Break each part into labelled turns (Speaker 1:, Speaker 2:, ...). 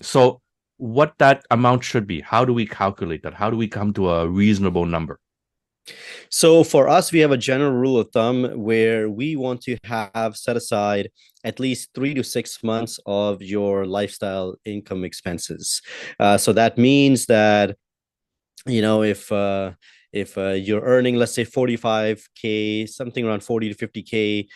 Speaker 1: So what that amount should be? How do we calculate that? How do we come to a reasonable number?
Speaker 2: So for us, we have a general rule of thumb where we want to have set aside at least 3 to 6 months of your lifestyle income expenses. So that means that if you're earning, let's say, 45K, something around 40 to 50K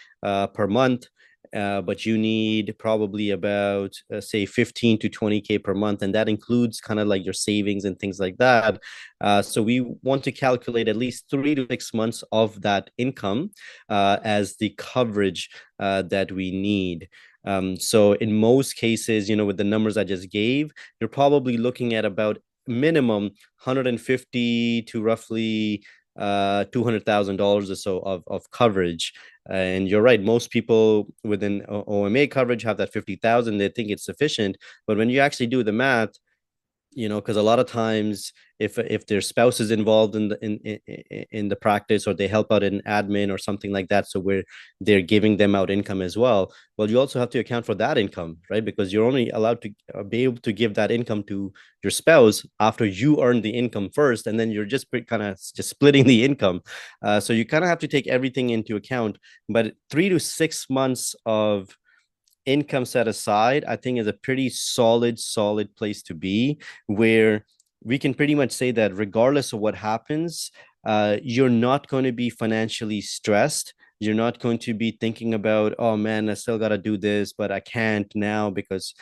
Speaker 2: per month, but you need probably about say 15 to 20K per month, and that includes kind of like your savings and things like that. So we want to calculate at least 3 to 6 months of that income as the coverage that we need. So in most cases, with the numbers I just gave, you're probably looking at about minimum 150 to roughly $200,000 or so of coverage. And you're right, most people within OMA coverage have that 50,000. They think it's sufficient, but when you actually do the math, because a lot of times if their spouse is involved in the practice, or they help out in admin or something like that, so where they're giving them out income as well, you also have to account for that income, right? Because you're only allowed to be able to give that income to your spouse after you earn the income first, and then you're just kind of just splitting the income. So you kind of have to take everything into account. But 3 to 6 months of income set aside, I think, is a pretty solid place to be, where we can pretty much say that regardless of what happens, you're not going to be financially stressed. You're not going to be thinking about, oh man, I still got to do this, but I can't now, because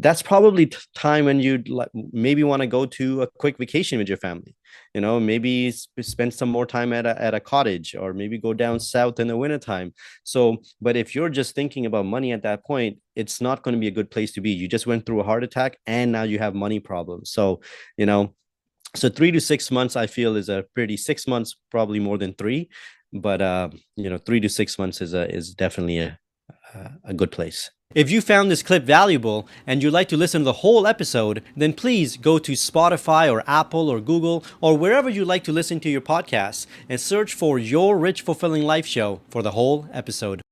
Speaker 2: that's probably time when you'd maybe want to go to a quick vacation with your family. Maybe spend some more time at a cottage, or maybe go down south in the wintertime. So but if you're just thinking about money at that point, it's not going to be a good place to be. You just went through a heart attack and now you have money problems. So you know so 3 to 6 months, I feel, is a pretty— 6 months probably more than three, but 3 to 6 months is definitely a good place. If you found this clip valuable and you'd like to listen to the whole episode, then please go to Spotify or Apple or Google or wherever you like to listen to your podcasts and search for Your Rich Fulfilling Life Show for the whole episode.